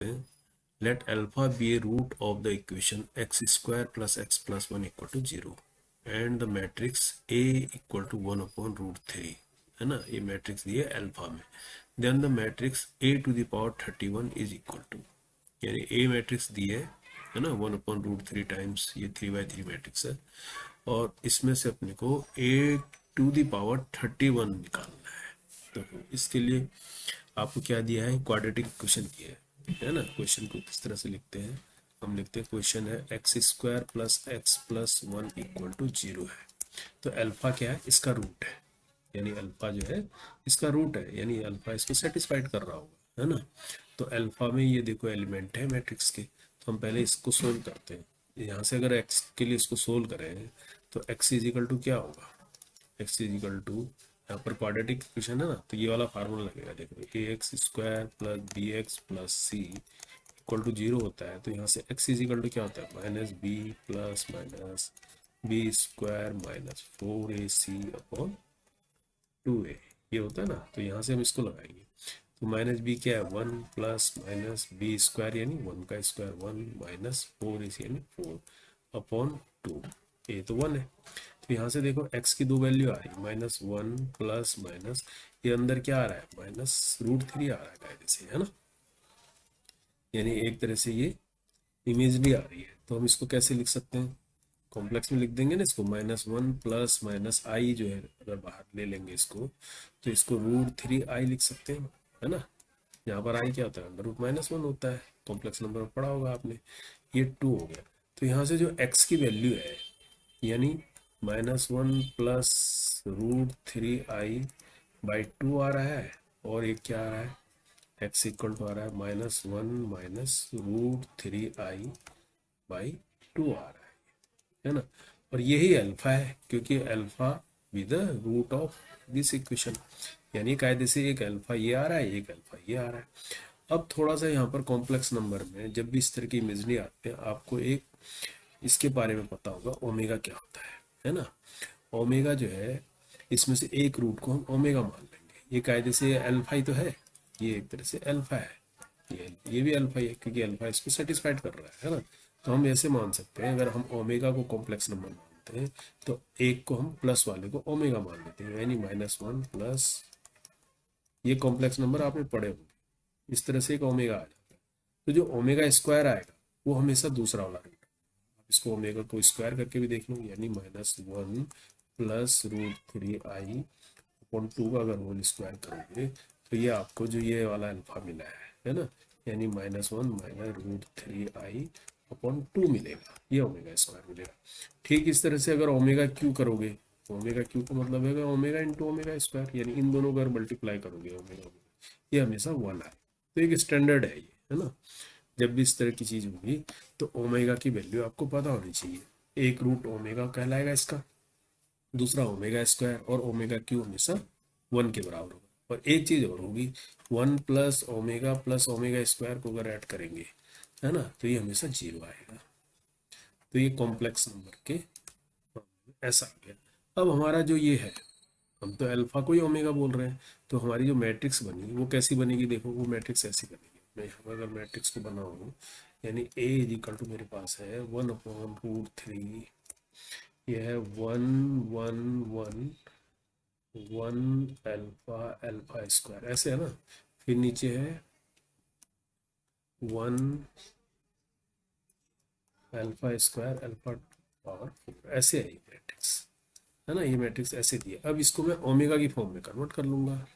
हैं, let alpha be a root of the equation x square plus x plus 1 equal to 0 and the matrix A equal to 1 upon root 3, है ना, ये matrix दिए alpha में, then the matrix A to the power 31 is equal to, यानी A matrix दिए है ना 1 upon root 3 times ये 3/3 मैट्रिक्स है, और इसमें से अपने को A to the power 31 निकालना है। तो इसके लिए आपको क्या दिया है, क्वाड्रेटिक इक्वेशन दिया है ना। क्वेश्चन को किस तरह से लिखते हैं, हम लिखते हैं क्वेश्चन है x square plus x plus 1 equal to 0 है, तो अल्फा क्या है, इसका रूट है, यानी अल्फा जो है इसका रूट है, यानी अल्फा इसको सेटिस्फाइड कर रहा होगा, है ना। तो अल्फा में ये देखो एलिमेंट है मैट्रिक्स के, तो हम पहले इसको सोल्व करते हैं। यहाँ से अगर एक्स के लिए इसको सोल्व करें तो एक्स इज इक्वल टू क्या होगा, एक्स इज इक्वल टू, यहाँ पर क्वाड्रेटिक इक्वेशन है ना, तो ये वाला फार्मूला लगेगा, देखो a x square plus b x plus c equal to 0 होता है, तो यहाँ से एक्स इज इक्वल टू क्या होता है, minus b plus minus b square minus 4ac upon 2a, ये होता है ना। तो यहाँ से हम इसको लगाएंगे, तो माइनस बी क्या है, 1 प्लस माइनस बी स्क्वायर यानी 1 का स्क्वायर 1 माइनस 4ac यानी 4 अपॉन 2, ए तो 1 है। तो यहाँ से देखो x की दो वैल्यू आ रही है, -1 प्लस माइनस, ये अंदर क्या आ रहा है, -√3 आ रहा है कायदे से, है ना, यानी एक तरह से ये इमेजली आ रही है। तो हम इसको कैसे लिख सकते हैं, कॉम्प्लेक्स में लिख देंगे ना इसको, -1 प्लस माइनस आई जो है, अगर बाहर ले लेंगे इसको तो इसको √3i लिख सकते हैं, है ना। यहाँ पर आई क्या होता है, √-1 होता है, कॉम्प्लेक्स नंबर पढ़ा होगा आपने, ये 2 हो गया। तो यहाँ से जो x की वैल्यू है, यानी -1 प्लस √3i/2 आ रहा है, और एक क्या आ रहा है, x इक्वल टू आ रहा है -1 माइनस √3i/2 आ रहा है ना। और यही अल्फा है, क्योंकि alpha with the root of this equation, यानी कायदे से एक अल्फा ये आ रहा है, एक अल्फा ये आ रहा है। अब थोड़ा सा यहाँ पर कॉम्प्लेक्स नंबर में जब भी इस तरह की इमेजरी आते हैं, आपको एक इसके बारे में पता होगा, ओमेगा क्या होता है ना। ओमेगा जो है, इसमें से एक रूट को हम ओमेगा मान लेंगे, ये कायदे से अल्फा ही तो है, ये एक तरह से अल्फा है, ये भी अल्फा ही है, क्योंकि अल्फा इसको सेटिस्फाइड कर रहा है ना। तो हम ऐसे मान सकते हैं, अगर हम ओमेगा को कॉम्प्लेक्स नंबर मानते हैं तो एक को हम प्लस वाले को ओमेगा मान लेते हैं, यानी -1 प्लस, ये कॉम्प्लेक्स नंबर आपने पढ़े होंगे, इस तरह से एक ओमेगा आ जाता है। तो जो ओमेगा स्क्वायर आएगा वो हमेशा दूसरा वाला रूट, इसको ओमेगा को स्क्वायर करके भी देख लो, यानी -1 प्लस √3i/2 का अगर होल स्क्वायर करोगे तो ये आपको जो ये वाला अल्फा मिला है ना, यानी -1 माइनस √3i/2 मिलेगा, ये ओमेगा स्क्वायर मिलेगा। ठीक इस तरह से अगर ओमेगा क्यू करोगे, ओमेगा क्यू का मतलब है ओमेगा इंटू ओमेगा स्क्वायर, यानी इन दोनों को अगर मल्टीप्लाई करोगे ओमेगा, ये हमेशा 1 आए। तो एक स्टैंडर्ड है ये, है ना। जब भी इस तरह की चीज होगी तो ओमेगा की वैल्यू आपको पता होनी चाहिए, एक रूट ओमेगा कहलाएगा इसका, दूसरा ओमेगा स्क्वायर, और ओमेगा क्यू हमेशा 1 के बराबर होगा। और एक चीज और होगी, 1 प्लस ओमेगा स्क्वायर को अगर ऐड करेंगे, है ना, तो ये हमेशा 0 आएगा। तो ये कॉम्प्लेक्स नंबर के ऐसा आ गया। अब हमारा जो ये है, हम तो अल्फा को ही ओमेगा बोल रहे हैं, तो हमारी जो मैट्रिक्स बनी वो कैसी बनेगी, देखो वो मैट्रिक्स ऐसी बनेगी, मैं यहाँ पर अगर मैट्रिक्स को बनाऊँ, यानी ए इज इक्वल टू मेरे पास है 1/√3, ये है 1 1 1 1 अल्फा अल्फा स्क्वायर, ऐसे है ना। फिर नीचे है 1 अल्फा स्क्वायर अल्फा पावर 4, ऐसे है ये मैट्रिक्स, है ना। ये मैट्रिक्स ऐसे दिया, अब इसको मैं ओमेगा की फॉर्म में कन्वर्ट कर लूंगा,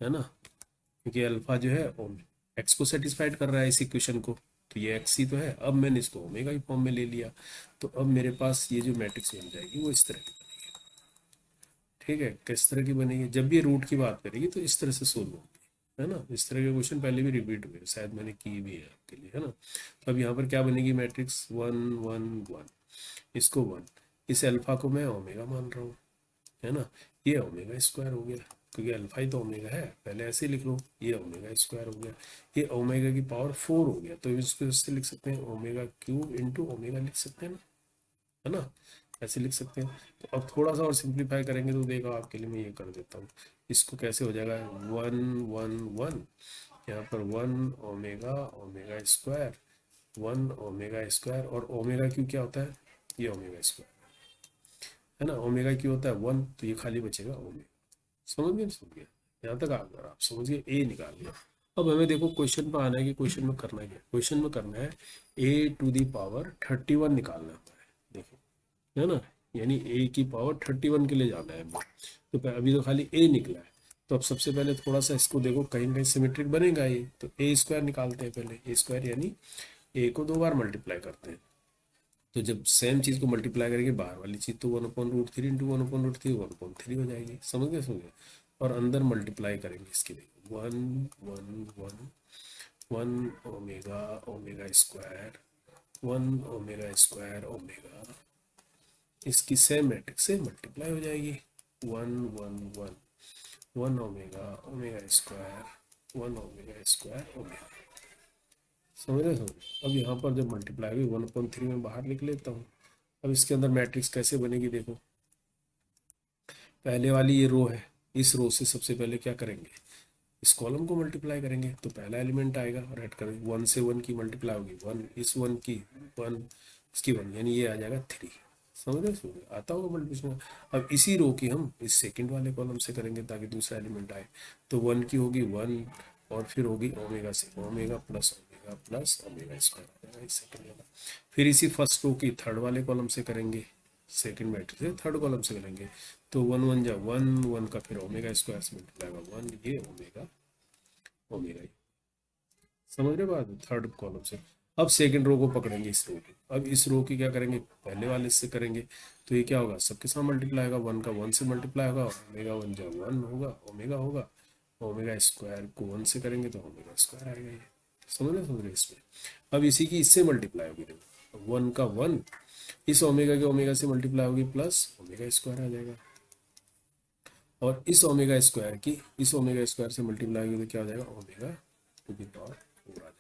है ना, क्योंकि अल्फा जो है एक्स को सेटिस्फाइड कर रहा है इस इक्वेशन को, तो ये एक्स ही तो है। अब मैंने इसको ओमेगा की फॉर्म में ले लिया, तो अब मेरे पास ये जो मैट्रिक्स बन जाएगी वो इस तरह की बनेगी। ठीक है, किस तरह की बनेगी, जब भी रूट की बात करेगी तो इस तरह से सोल्व होगी, है ना। इस तरह के क्वेश्चन पहले भी रिपीट हुए, शायद मैंने की भी है आपके लिए, है ना। तो अब यहाँ पर क्या बनेगी मैट्रिक्स, 1 1 1, इसको 1, इस अल्फा को मैं ओमेगा मान रहा हूँ, है ना, ये ओमेगा स्क्वायर हो गया, क्योंकि अल्फा ही तो ओमेगा है, पहले ऐसे लिख लो, ये ओमेगा स्क्वायर हो गया, ये ओमेगा की पावर 4 हो गया, तो इसको इससे लिख सकते हैं ओमेगा क्यूब इंटू ओमेगा लिख सकते हैं ना, है ना, ऐसे लिख सकते हैं। तो अब थोड़ा सा और सिंप्लीफाई करेंगे तो देखो आपके लिए मैं ये कर देता हूँ, इसको कैसे हो जाएगा 1 1 1 यहाँ पर 1 ओमेगा स्क्वायर, 1 ओमेगा स्क्वायर, और ओमेगा क्यू क्या होता है, ये ओमेगा स्क्वायर है ना, ओमेगा क्यू होता है 1, तो ये खाली बचेगा ओमेगा। समझ गए, समझ गया, यहाँ तक अगर आप समझ गए, ए निकाल लिया। अब हमें देखो क्वेश्चन पर आना है कि क्वेश्चन में करना क्या है। क्वेश्चन में करना है a⁻31 निकालना है, देखो, है ना, यानी a की पावर 31 के लिए जाना है हमें। तो अभी तो खाली a निकला है, तो अब सबसे पहले थोड़ा सा इसको देखो, कहीं ना कहीं सिमेट्रिक बनेगा ये, तो a स्क्वायर निकालते हैं पहले। a स्क्वायर यानी a को 2 बार मल्टीप्लाई करते हैं, तो जब सेम चीज़ को मल्टीप्लाई करेंगे बाहर वाली चीज़, तो 1/√3 इंटू 1/√3 1/3 हो जाएगी। समझ गए, समझ गए। और अंदर मल्टीप्लाई करेंगे इसके लिए, 1 1 1 1 omega square, 1 omega square omega, इसकी सेम मैट्रिक्स से मल्टीप्लाई हो जाएगी। 1 1 1 1 omega square, 1 omega square omega. समझ रहे, समझ रहे। अब यहाँ पर जब मल्टीप्लाई हुई 1/3 में बाहर लिख लेता हूँ। अब इसके अंदर मैट्रिक्स कैसे बनेगी, देखो, पहले वाली ये रो है, इस रो से सबसे पहले क्या करेंगे, इस कॉलम को मल्टीप्लाई करेंगे, तो पहला एलिमेंट आएगा और ऐड करेंगे, 1 से 1 की मल्टीप्लाई होगी, 1 इस 1 की 1 इसकी 1, यानी ये आ जाएगा 3। समझ रहे, समझ रहे, आता होगा मल्टीप्लिकेशन। अब इसी रो की हम इस सेकंड वाले कॉलम से करेंगे ताकि दूसरा एलिमेंट आए, तो 1 की होगी 1, और फिर होगी ओमेगा से ओमेगा प्लस ओमेगा स्क्वायर आ जाएगा इस सेकंड वाला। फिर इसी फर्स्ट रो की थर्ड वाले कॉलम से करेंगे, सेकंड मैट्रिक्स से थर्ड कॉलम से करेंगे, तो 1 1 का फिर ओमेगा स्क्वायर से मल्टीप्लाई होगा 1, ये ओमेगा ओमेगा ही। समझ रहे बात, थर्ड कॉलम से। अब सेकंड रो को पकड़ेंगे, इस रो को, अब इस रो की क्या करेंगे, पहले वाले से करेंगे, तो ये क्या होगा, सबके साथ मल्टीप्लाई होगा, 1 का 1 से मल्टीप्लाई होगा, ओमेगा 1 जा 1 होगा, ओमेगा होगा, ओमेगा स्क्वायर को 1 से करेंगे तो ओमेगा स्क्वायर आएगा ये। समझ रहे इसमें। अब इसी की इससे मल्टीप्लाई होगी, देखो 1 का 1 इस ओमेगा के ओमेगा से मल्टीप्लाई होगी, प्लस ओमेगा स्क्वायर आ जाएगा, और इस ओमेगा स्क्वायर की इस ओमेगा स्क्वायर से मल्टीप्लाई होगी तो क्या हो जाएगा, ओमेगा टू द पावर 4 आ जाएगा।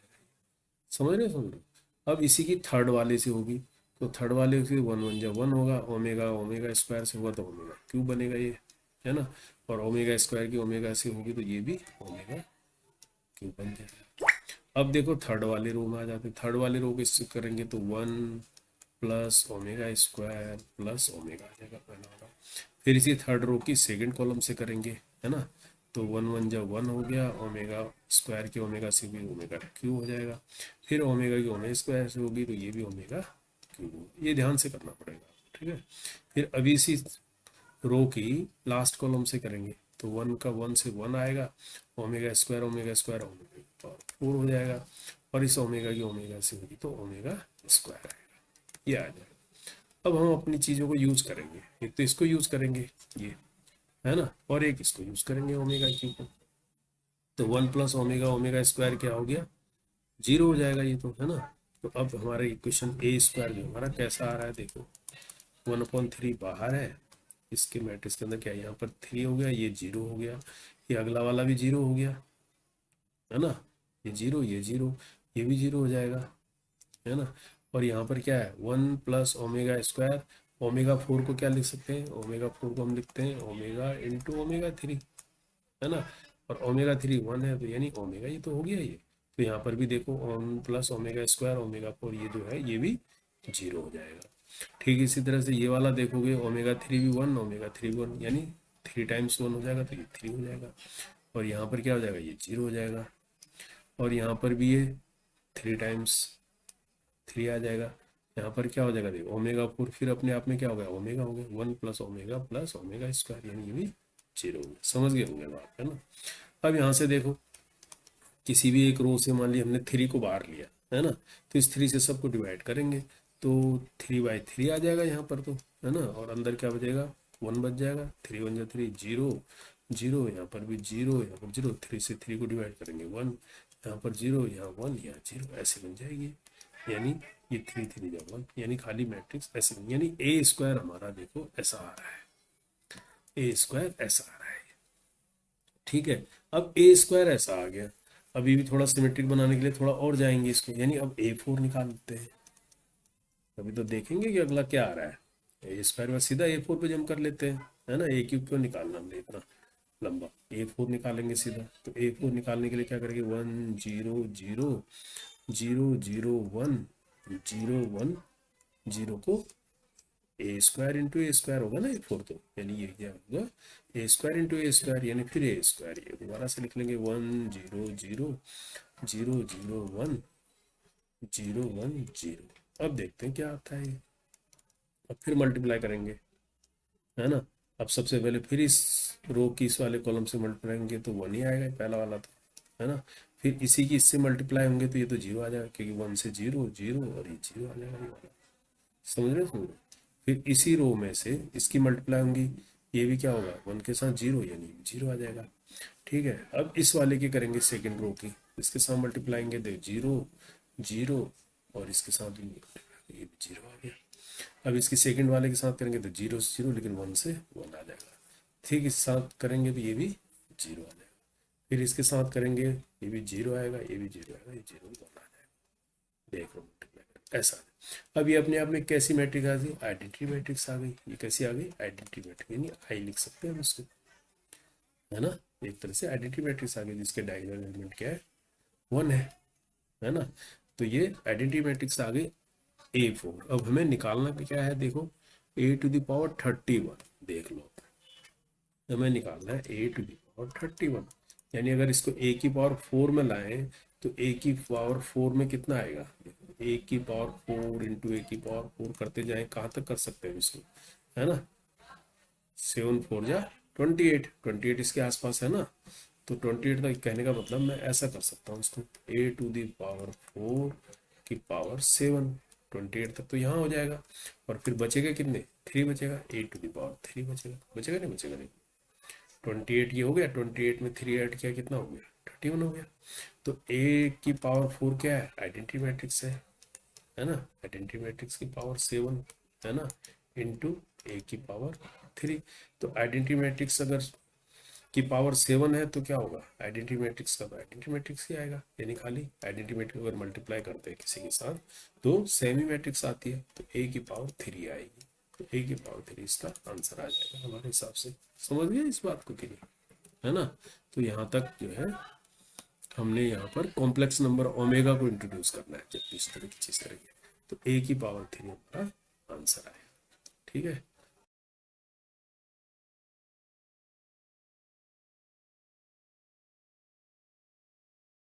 समझ रहे, समझ रहे। अब इसी की थर्ड वाले से होगी, तो थर्ड वाले से 1 1 जा 1 होगा, ओमेगा ओमेगा स्क्वायर से होगा तो ओमेगा क्यूब बनेगा ये, है ना, और ओमेगा स्क्वायर की ओमेगा से होगी तो ये भी ओमेगा क्यूब बन जाएगा। अब देखो थर्ड वाले रो में आ जाते हैं, थर्ड वाले रो को इससे करेंगे तो 1 plus omega square plus omega आ जाएगा पहला वाला। फिर इसी थर्ड रो की सेकंड कॉलम से करेंगे, है ना, तो 1 1 जा 1 हो गया, ओमेगा स्क्वायर की ओमेगा से भी ओमेगा क्यूब हो जाएगा, फिर ओमेगा की ओमेगा स्क्वायर से होगी तो ये भी ओमेगा क्यूब होगा। ये ध्यान से करना पड़ेगा, ठीक है। फिर अभी इसी रो की लास्ट कॉलम से करेंगे, तो 1 का 1 से 1 आएगा, omega square omega square omega power 4 हो जाएगा, और इस ओमेगा की ओमेगा से होगी तो ओमेगा स्क्वायर आएगा, ये आ जाएगा। अब हम अपनी चीज़ों को यूज़ करेंगे, एक तो इसको यूज़ करेंगे ये, है ना, और एक इसको यूज़ करेंगे ओमेगा क्यू को, तो 1 प्लस ओमेगा ओमेगा स्क्वायर क्या हो गया, 0 हो जाएगा ये, तो है ना। तो अब हमारा इक्वेशन ए स्क्वायर जो हमारा कैसा आ रहा है, देखो 1/3 बाहर है, इसके मैट्रिक्स के अंदर क्या है, यहाँ पर 3 हो गया, ये 0 हो गया, ये अगला वाला भी 0 हो गया, है ना, ये 0 ये 0, ये भी 0 हो जाएगा, है ना। और यहाँ पर क्या है, 1 प्लस ओमेगा स्क्वायर, ओमेगा 4 को क्या लिख सकते हैं, ओमेगा 4 को हम लिखते हैं ओमेगा इंटू ओमेगा 3, है ना, और ओमेगा 3 1 है, तो यानी ओमेगा ये तो हो गया ये। तो यहाँ पर भी देखो 1 प्लस ओमेगा स्क्वायर ओमेगा 4, ये जो है ये भी 0 हो जाएगा। ठीक इसी तरह से ये वाला देखोगे, ओमेगा 3 भी 1 ओमेगा 3 1, यानी 3 टाइम्स 1 हो जाएगा तो ये 3 हो जाएगा, और यहाँ पर क्या हो जाएगा, ये 0 हो जाएगा, और यहाँ पर भी ये 3 टाइम्स 3 आ जाएगा, यहाँ पर क्या हो जाएगा, देखो ओमेगा 4 फिर अपने आप में क्या हो गया, ओमेगा हो गया, 1 प्लस ओमेगा स्क्वायर, यानी ये भी 0 हो गया। समझ गए होंगे बात, है ना। अब यहाँ से देखो, किसी भी एक रो से मान लिया हमने 3 को बाहर लिया, है ना, तो इस 3 से सबको डिवाइड करेंगे, तो 3/3 आ जाएगा यहाँ पर, तो है ना, और अंदर क्या बचेगा, 1 बच जाएगा, 3 1 जा 3 0 0, यहाँ पर भी 0 यहाँ पर 0, 3 से 3 को डिवाइड करेंगे 1, यहाँ पर 0 यहाँ 1 यहाँ 0, ऐसे बन जाएगी, यानी ये 3 3 जा 1, यानी खाली मैट्रिक्स ऐसे, यानी ए स्क्वायर हमारा देखो ऐसा आ रहा है, ए स्क्वायर ऐसा आ रहा है, ठीक है। अब ए स्क्वायर ऐसा आ गया, अभी भी थोड़ा सिमेट्रिक बनाने के लिए थोड़ा और जाएंगे इसको, यानी अब A4 निकालते हैं, अभी तो देखेंगे कि अगला क्या आ रहा है। ए स्क्वायर में सीधा A4 पे जम कर लेते हैं, है ना, ए क्यूब क्यों निकालना हमने इतना, लंबा। A4 निकालेंगे सीधा, तो A4 निकालने के लिए क्या करेंगे, 1 0 0 0 0 1 0 1 0 को ए स्क्वायर इंटू ए स्क्वायर होगा ना A4, तो यानी ये क्या होगा, ए स्क्वायर इंटू ए स्क्वायर, यानी फिर ए स्क्वायर, ये दोबारा से लिख लेंगे 1 0 0 0 0 1 0 1 0। अब देखते हैं क्या आता है ये। अब फिर मल्टीप्लाई करेंगे, है ना। अब सबसे पहले फिर इस रो की इस वाले कॉलम से मल्टीप्लाई करेंगे तो 1 ही आएगा पहला वाला, तो है ना। फिर इसी की इससे मल्टीप्लाई होंगे तो ये तो 0 आ जाएगा, क्योंकि 1 से 0 0 और ये 0 आ जाएगा, ये वाला। समझ रहे हो, समझ रहे हो। फिर इसी रो में से इसकी मल्टीप्लाई होंगी, ये भी क्या होगा, 1 के साथ 0, यानी 0 आ जाएगा। ठीक है, अब इस वाले की करेंगे सेकेंड रो की, इसके साथ मल्टीप्लाइंगे तो 0 0, और इसके साथ भी ये भी 0 आ गया। अब इसकी सेकंड वाले के साथ करेंगे तो 0 से 0, लेकिन 1 से 1 आ जाएगा। ठीक, इस साथ करेंगे तो ये भी 0 आ जाएगा। फिर इसके साथ करेंगे, ये भी 0 आएगा, ये भी 0 आएगा, ये 0 1 आ जाएगा। देख लो मल्टीप्लाई ऐसा। अब ये अपने आप में कैसी मैट्रिक्स आ गई, आइडेंटिटी मैट्रिक्स आ गई। ये कैसी आ गई, आइडेंटिटी मैट्रिक्स, यानी आई लिख सकते हैं हम इसको, है ना। एक तरह से आइडेंटिटी मैट्रिक्स आ गई जिसके डायगोनल एलिमेंट क्या है, 1 है ना। तो ये आइडेंटिटी मैट्रिक्स आ गई A4। अब हमें निकालना क्या है, देखो, A⁻31, देख लो, हमें निकालना है A⁻31, यानी अगर इसको A⁴ में लाएं तो A⁴ में कितना आएगा, A⁴ इंटू A⁴ करते जाएं, कहाँ तक कर सकते हैं इसको, है ना। 7 4 जा 28, 28 इसके आसपास है ना। तो 28 तक कहने का मतलब मैं ऐसा कर सकता हूँ इसको, A⁴ की पावर 7, 28 तक तो यहाँ हो जाएगा। और फिर बचेगा कितने, 3 बचेगा, A⁻3 बचेगा, बचेगा नहीं, बचेगा नहीं। 28 ये हो गया, 28 में 3 ऐड किया, कितना हो गया, 31 हो गया। तो A⁴ क्या है, आइडेंटिटी मैट्रिक्स है ना। आइडेंटिटी मैट्रिक्स की पावर 7, है ना, इंटू A⁴। तो आइडेंटिटी मैट्रिक्स अगर की पावर 7 है तो क्या होगा, आइडेंटिटी मैट्रिक्स का तो आइडेंटिटी मैट्रिक्स ही आएगा, यानी खाली आइडेंटिटी मैट्रिक्स अगर मल्टीप्लाई करते हैं किसी के साथ तो सेमी मैट्रिक्स आती है, तो A⁴ आएगी। तो A⁴ इसका आंसर आ जाएगा हमारे हिसाब से। समझ गए इस बात को कि नहीं, है ना। तो यहाँ तक जो है हमने यहाँ पर कॉम्प्लेक्स नंबर ओमेगा को इंट्रोड्यूस करना है जब भी इस तरह की चीज करेंगे, तो A⁴ हमारा आंसर आएगा। ठीक है।